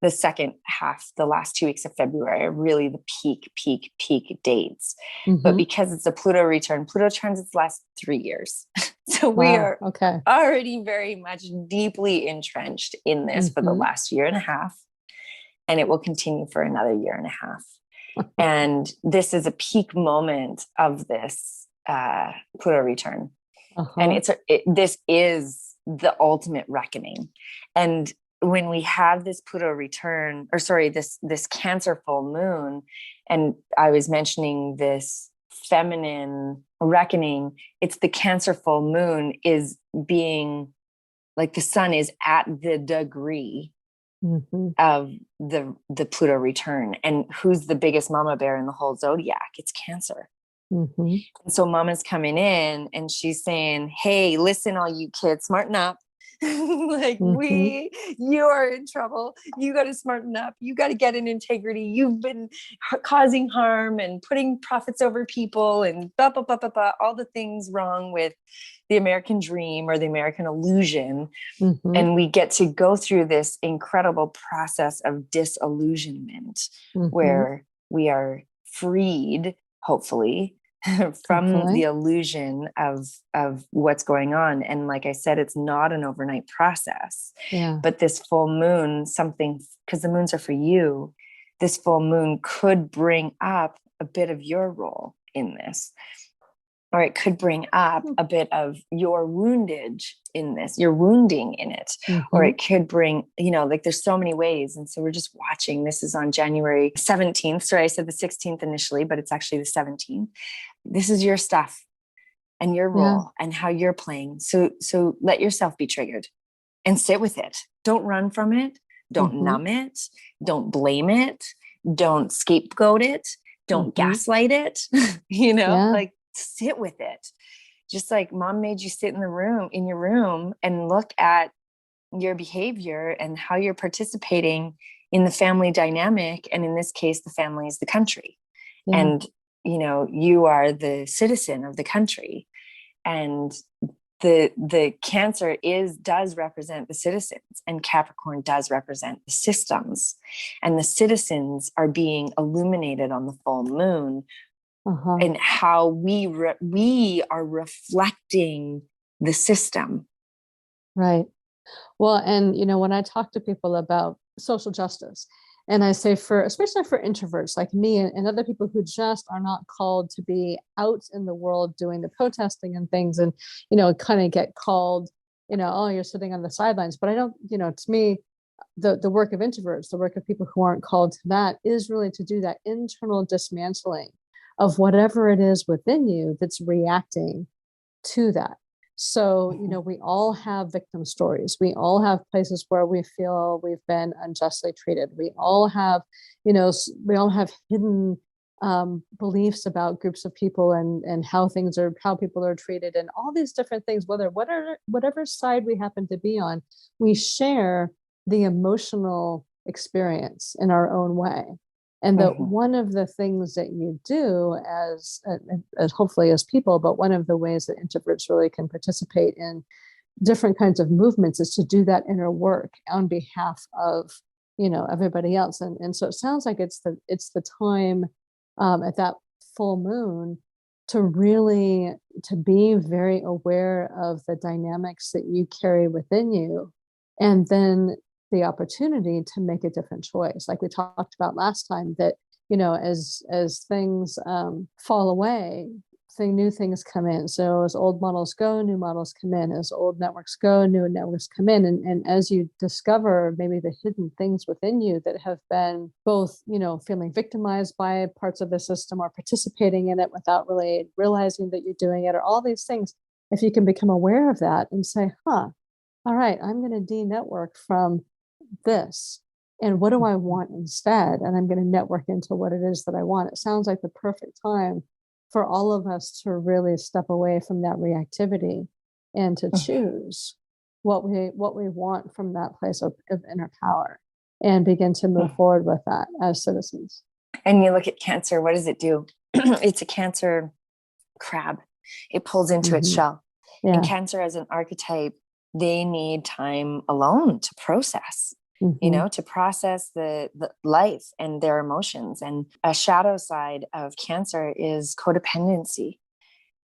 the second half, the last 2 weeks of February are really the peak dates. But because it's a Pluto return its last 3 years. So we are already very much deeply entrenched in this for the last year and a half. And it will continue for another year and a half. And this is a peak moment of this Pluto return. And this is the ultimate reckoning. And when we have this Pluto return, this Cancer full moon, and I was mentioning this feminine reckoning, it's the Cancer full moon is being like the sun is at the degree of the Pluto return. And who's the biggest mama bear in the whole zodiac? It's Cancer. And so mama's coming in and she's saying, hey, listen, all you kids, smarten up. Like you are in trouble. You got to smarten up. You got to get in integrity. You've been causing harm and putting profits over people and blah, blah, blah, blah, blah, all the things wrong with the American dream or the American illusion. And we get to go through this incredible process of disillusionment where we are freed, hopefully, from the illusion of what's going on. And like I said, it's not an overnight process, but this full moon, because the moons are for you, this full moon could bring up a bit of your role in this, or it could bring up a bit of your woundage in this, your wounding in it, or it could bring, like there's so many ways. And so we're just watching. This is on January 17th. Sorry, I said the 16th initially, but it's actually the 17th. This is your stuff and your role and how you're playing. So let yourself be triggered and sit with it. Don't run from it. Don't numb it. Don't blame it. Don't scapegoat it. Don't gaslight it. Like sit with it. Just like mom made you sit in your room and look at your behavior and how you're participating in the family dynamic. And in this case, the family is the country. And you are the citizen of the country, and the Cancer does represent the citizens, and Capricorn does represent the systems, and the citizens are being illuminated on the full moon, and how we are reflecting the system. Right. Well, and when I talk to people about social justice, and I say especially for introverts like me and other people who just are not called to be out in the world doing the protesting and things, and, kind of get called, oh, you're sitting on the sidelines. But I don't, to me, the work of introverts, the work of people who aren't called to that, is really to do that internal dismantling of whatever it is within you that's reacting to that. So, we all have victim stories. We all have places where we feel we've been unjustly treated. We all have, we all have hidden beliefs about groups of people and how people are treated, and all these different things. Whatever side we happen to be on, we share the emotional experience in our own way. And that one of the things that you do as hopefully as people, but one of the ways that introverts really can participate in different kinds of movements is to do that inner work on behalf of, everybody else. And so it sounds like it's the time at that full moon to be very aware of the dynamics that you carry within you, and then the opportunity to make a different choice. Like we talked about last time, that, as things fall away, new things come in. So as old models go, new models come in. As old networks go, new networks come in. And as you discover maybe the hidden things within you that have been both, feeling victimized by parts of the system or participating in it without really realizing that you're doing it, or all these things, if you can become aware of that and say, all right, I'm going to de-network from this, and what do I want instead? And I'm going to network into what it is that I want. It sounds like the perfect time for all of us to really step away from that reactivity and to choose what we want from that place of inner power, and begin to move forward with that as citizens. And you look at Cancer, what does it do? It's a Cancer crab. It pulls into its shell. Yeah. And Cancer as an archetype, they need time alone to process. To process the life and their emotions. And a shadow side of Cancer is codependency.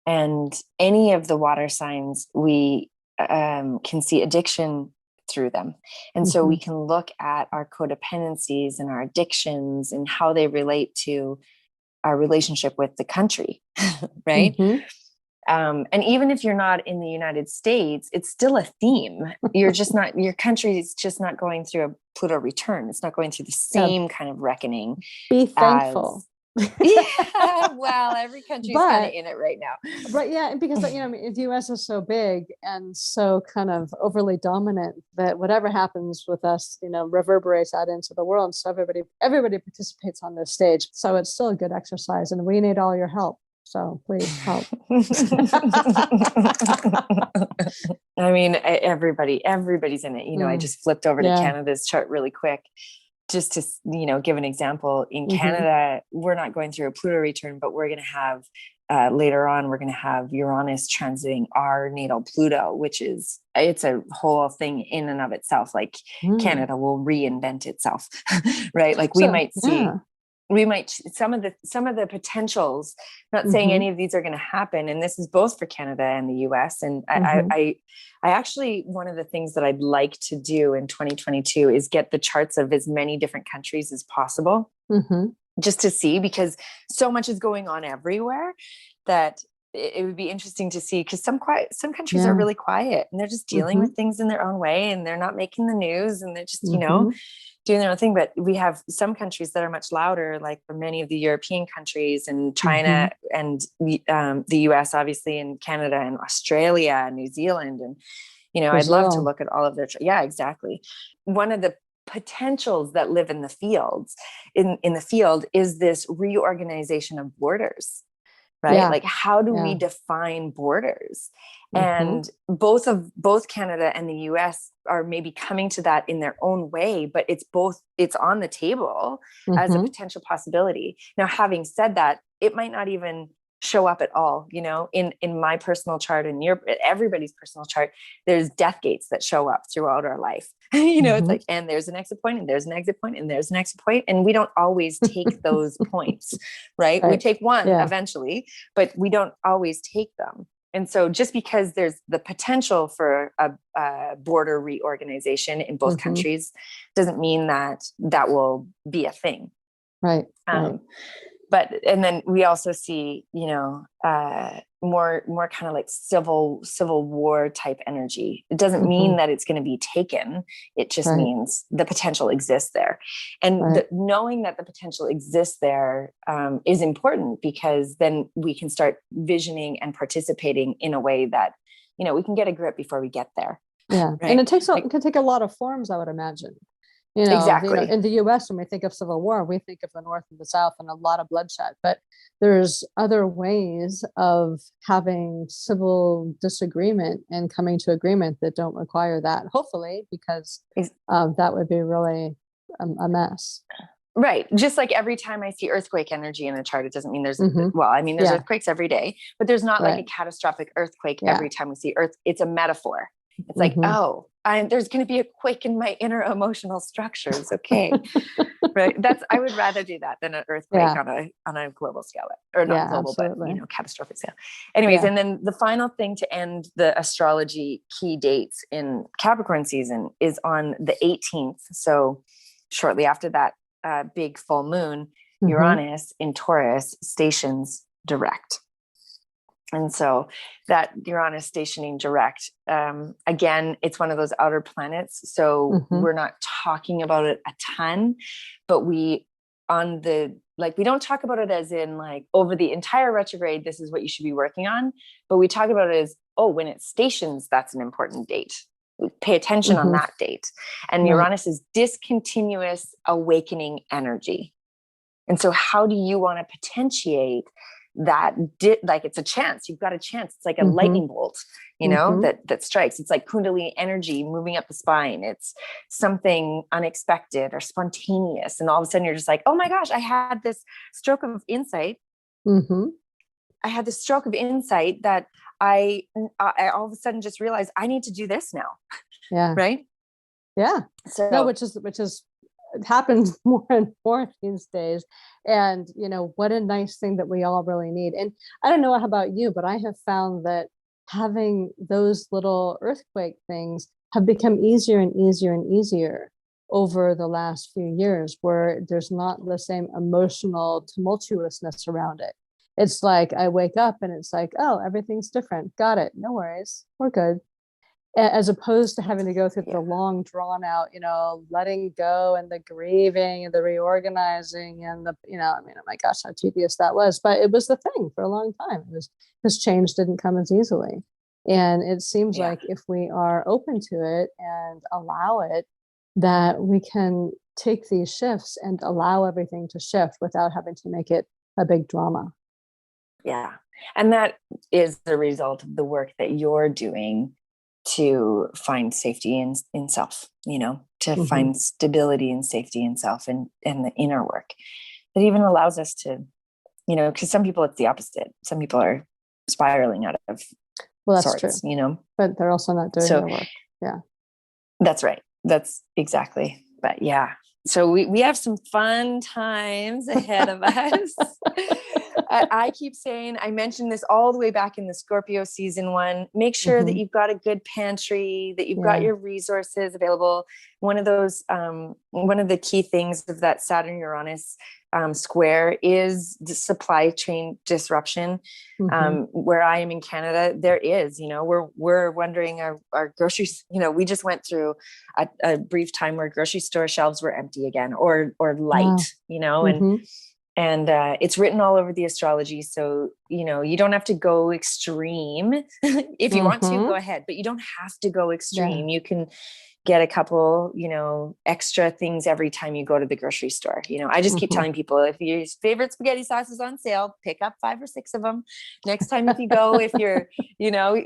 And any of the water signs, we can see addiction through them. And so we can look at our codependencies and our addictions and how they relate to our relationship with the country, right? And even if you're not in the United States, it's still a theme. Your country is just not going through a Pluto return. It's not going through the same kind of reckoning. Be thankful. Well, every country's kind of in it right now. But yeah, because the US is so big and so kind of overly dominant that whatever happens with us, reverberates out into the world. So everybody participates on this stage. So it's still a good exercise, and we need all your help. So please help. I mean, everybody's in it. I just flipped over to Canada's chart really quick, just to, give an example. In Canada, we're not going through a Pluto return, but we're going to have, later on, we're going to have Uranus transiting our natal Pluto, it's a whole thing in and of itself. Like Canada will reinvent itself, right? Like we might see some of the potentials, not saying any of these are going to happen. And this is both for Canada and the US. And I actually, one of the things that I'd like to do in 2022 is get the charts of as many different countries as possible, just to see, because so much is going on everywhere that it would be interesting to see, because some countries are really quiet and they're just dealing with things in their own way, and they're not making the news, and they're just, doing their own thing. But we have some countries that are much louder, like for many of the European countries, and China and the US, obviously, and Canada and Australia and New Zealand. And, I'd love to look at all of their, exactly. One of the potentials that live in the fields, in the field, is this reorganization of borders. Right? Yeah. Like, how do we define borders? And both Canada and the US are maybe coming to that in their own way, but it's on the table as a potential possibility. Now, having said that, it might not even show up at all. In my personal chart and everybody's personal chart, there's death gates that show up throughout our life. It's like, and there's an exit point, and there's an exit point, and there's an exit point, and we don't always take those points, right? We take one eventually, but we don't always take them. And so just because there's the potential for a border reorganization in both countries doesn't mean that will be a thing. Right. But, and then we also see, more kind of like civil war type energy. It doesn't mean that it's going to be taken. It just means the potential exists there. And knowing that the potential exists there is important, because then we can start visioning and participating in a way that, we can get a grip before we get there. Yeah. Right? And it can take a lot of forms, I would imagine. Exactly. In the U.S., when we think of civil war, we think of the North and the South and a lot of bloodshed. But there's other ways of having civil disagreement and coming to agreement that don't require that, hopefully, because that would be really a mess. Right. Just like every time I see earthquake energy in a chart, it doesn't mean there's, there's earthquakes every day, but there's not like a catastrophic earthquake every time we see earth. It's a metaphor. It's like, there's going to be a quake in my inner emotional structures. Okay. Right. I would rather do that than an earthquake on a global scale, or not global, absolutely. But catastrophic scale. Anyways. And then the final thing to end the astrology key dates in Capricorn season is on the 18th. So shortly after that big full moon, Uranus in Taurus stations direct. And so that Uranus stationing direct, again, it's one of those outer planets. So we're not talking about it a ton, but we don't talk about it as in like over the entire retrograde, this is what you should be working on. But we talk about it as, when it stations, that's an important date. Pay attention on that date. And Uranus is discontinuous awakening energy. And so how do you want to potentiate that? Like it's a chance. You've got a chance. It's like a lightning bolt, that strikes. It's like Kundalini energy moving up the spine. It's something unexpected or spontaneous. And all of a sudden you're just like, oh my gosh, I had this stroke of insight. I had this stroke of insight that I all of a sudden just realized I need to do this now. Yeah. Right. Yeah. So which is it happens more and more these days. And, what a nice thing that we all really need. And I don't know about you, but I have found that having those little earthquake things have become easier and easier and easier over the last few years, where there's not the same emotional tumultuousness around it. It's like I wake up and it's like, oh, everything's different. Got it. No worries. We're good. As opposed to having to go through the long drawn out, letting go and the grieving and the reorganizing and the, oh my gosh, how tedious that was. But it was the thing for a long time. It was, because change didn't come as easily. And it seems like if we are open to it and allow it, that we can take these shifts and allow everything to shift without having to make it a big drama. Yeah. And that is the result of the work that you're doing to find safety in self, to find stability and safety in self and the inner work that even allows us to, because some people it's the opposite. Some people are spiraling out of sorts, true. But they're also not doing their work. Yeah. That's right. That's exactly. But yeah. So we have some fun times ahead of us. I keep saying, I mentioned this all the way back in the Scorpio season 1, make sure that you've got a good pantry, that you've got your resources available. One of the key things of that Saturn Uranus square is the supply chain disruption. Where I am in Canada, there is, we're wondering our groceries, we just went through a brief time where grocery store shelves were empty again, or light, and it's written all over the astrology. So, you don't have to go extreme. If you want to, go ahead, but you don't have to go extreme. You can get a couple, extra things every time you go to the grocery store. I just keep telling people, if your favorite spaghetti sauce is on sale, pick up 5 or 6 of them. Next time, if you go, if your,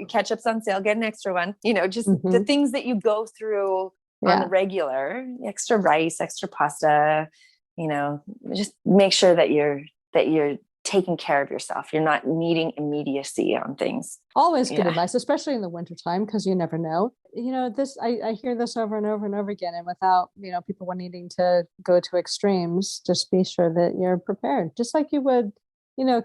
ketchup's on sale, get an extra one, just the things that you go through on the regular, extra rice, extra pasta, just make sure that you're taking care of yourself. You're not needing immediacy on things. Always good advice, especially in the wintertime, because you never know. This, I hear this over and over and over again. And without, people needing to go to extremes, just be sure that you're prepared, just like you would,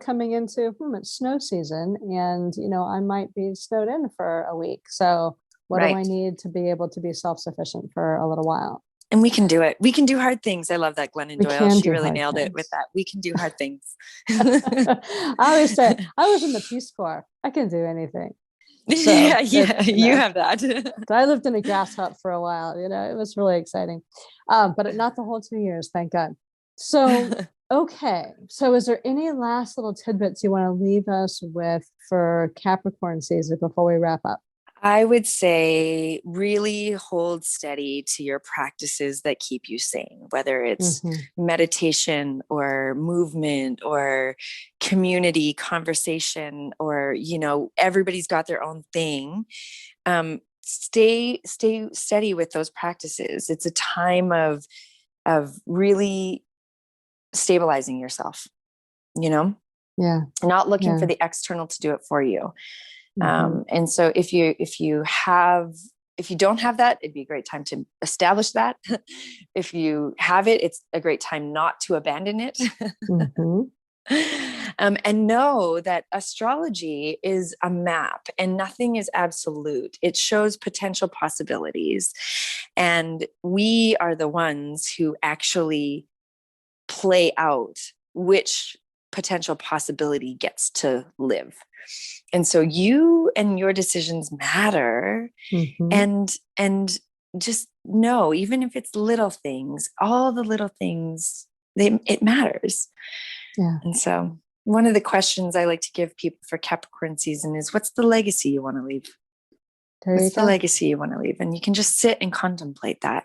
coming into it's snow season, and, I might be snowed in for a week. So what do I need to be able to be self-sufficient for a little while? And we can do it. We can do hard things. I love that Glennon Doyle. She really nailed it with that. We can do hard things. I always say, I was in the Peace Corps. I can do anything. So you have that. So I lived in a grass hut for a while. It was really exciting, but not the whole 2 years, thank God. So, okay. So is there any last little tidbits you want to leave us with for Capricorn season before we wrap up? I would say really hold steady to your practices that keep you sane, whether it's meditation or movement or community conversation, or, everybody's got their own thing. Stay steady with those practices. It's a time of really stabilizing yourself, not looking for the external to do it for you. And so if you don't have that, it'd be a great time to establish that. If you have it, it's a great time not to abandon it. And know that astrology is a map and nothing is absolute. It shows potential possibilities. And we are the ones who actually play out which potential possibility gets to live. And so you and your decisions matter. And just know, even if it's little things, all the little things, it matters. Yeah. And so one of the questions I like to give people for Capricorn season is, what's the legacy you want to leave? What's the legacy you want to leave? And you can just sit and contemplate that,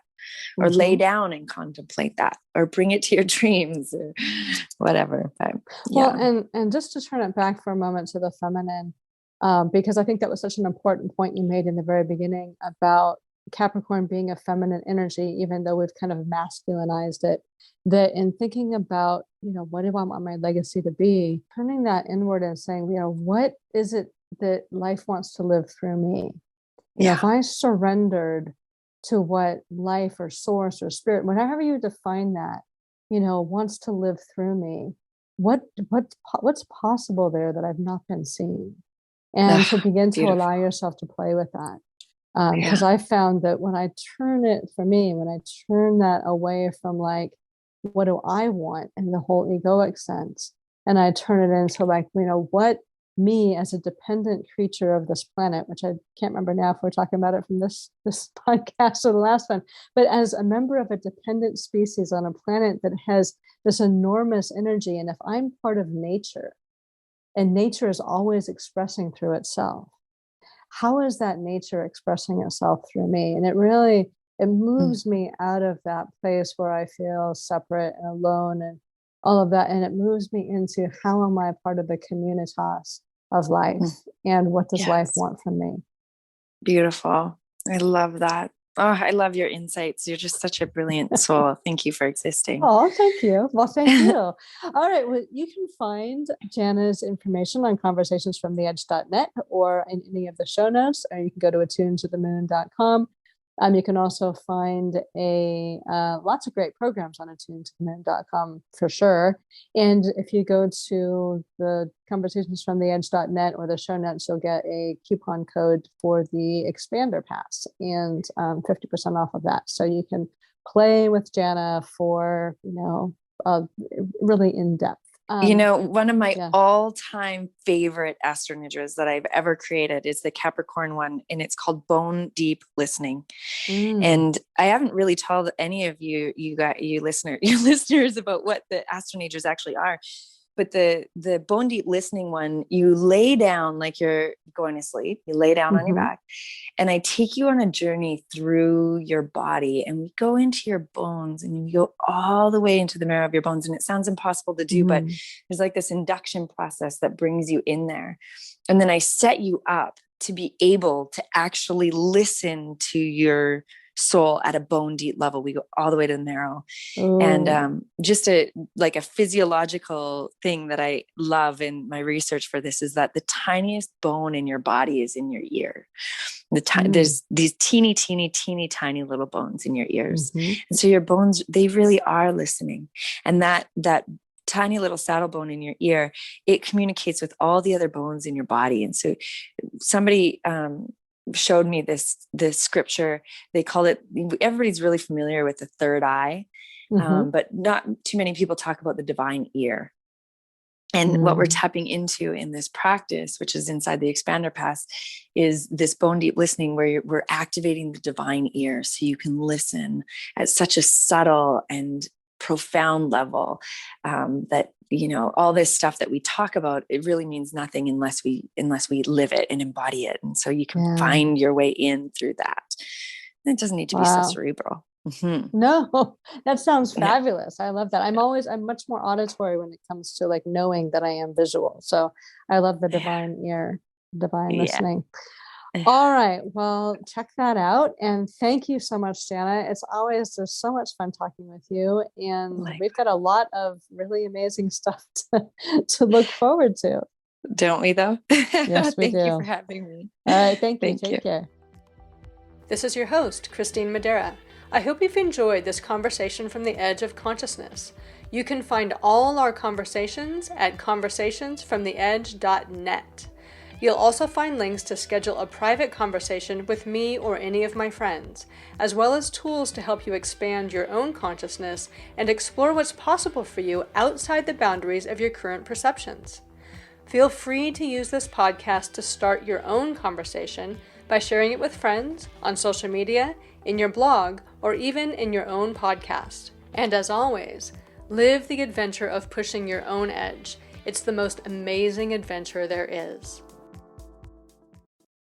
or lay down and contemplate that, or bring it to your dreams, or whatever. But, well, and just to turn it back for a moment to the feminine, because I think that was such an important point you made in the very beginning about Capricorn being a feminine energy, even though we've kind of masculinized it, that in thinking about, what do I want my legacy to be, turning that inward and saying, what is it that life wants to live through me? If I surrendered to what life or source or spirit, whatever you define that, wants to live through me, what's possible there that I've not been seeing? And to begin to allow yourself to play with that. Because I found that when I turn that away from like, what do I want in the whole egoic sense, and I turn it into like, what me as a dependent creature of this planet, which I can't remember now if we're talking about it from this podcast or the last one, but as a member of a dependent species on a planet that has this enormous energy. And if I'm part of nature, and nature is always expressing through itself, how is that nature expressing itself through me? And it moves me out of that place where I feel separate and alone and all of that. And it moves me into, how am I a part of the communitas of life? And what does life want from me? Beautiful. I love that. Oh, I love your insights. You're just such a brilliant soul. Thank you for existing. Oh, thank you. Well, thank you. All right. Well, you can find Jana's information on conversationsfromtheedge.net or in any of the show notes, or you can go to attunetothemoon.com. You can also find lots of great programs on attunetothemoon.com for sure. And if you go to the conversationsfromtheedge.net or the show notes, you'll get a coupon code for the Expander Pass and 50% off of that. So you can play with Jana for, really in-depth. One of my all-time favorite astronidras that I've ever created is the Capricorn one, and it's called Bone Deep Listening. And I haven't really told any of you listeners about what the astronidras actually are. But the Bone Deep Listening one, you lay down like you're going to sleep. You lay down on your back, and I take you on a journey through your body, and we go into your bones, and you go all the way into the marrow of your bones. And it sounds impossible to do, but there's like this induction process that brings you in there. And then I set you up to be able to actually listen to your soul at a bone deep level. We go all the way to the marrow. Ooh. And just a physiological thing that I love in my research for this is that the tiniest bone in your body is in your ear. There's these teeny tiny little bones in your ears. Mm-hmm. And so your bones, they really are listening. And that tiny little saddle bone in your ear, it communicates with all the other bones in your body. And so somebody showed me this scripture. They call it, everybody's really familiar with the third eye, but not too many people talk about the divine ear. And what we're tapping into in this practice, which is inside the expander pass, is this bone deep listening where we're activating the divine ear so you can listen at such a subtle and profound level that, all this stuff that we talk about, it really means nothing unless we live it and embody it. And so you can find your way in through that. And it doesn't need to be so cerebral. Mm-hmm. No, that sounds fabulous. I love that. I'm much more auditory when it comes to like knowing that I am visual. So I love the divine ear, divine listening. All right. Well, check that out. And thank you so much, Jana. It's always just so much fun talking with you. And we've got a lot of really amazing stuff to look forward to. Don't we though? Yes, we do. Thank you for having me. All right. Thank you. Take care. This is your host, Kristine Madera. I hope you've enjoyed this conversation from the edge of consciousness. You can find all our conversations at conversationsfromtheedge.net. You'll also find links to schedule a private conversation with me or any of my friends, as well as tools to help you expand your own consciousness and explore what's possible for you outside the boundaries of your current perceptions. Feel free to use this podcast to start your own conversation by sharing it with friends, on social media, in your blog, or even in your own podcast. And as always, live the adventure of pushing your own edge. It's the most amazing adventure there is.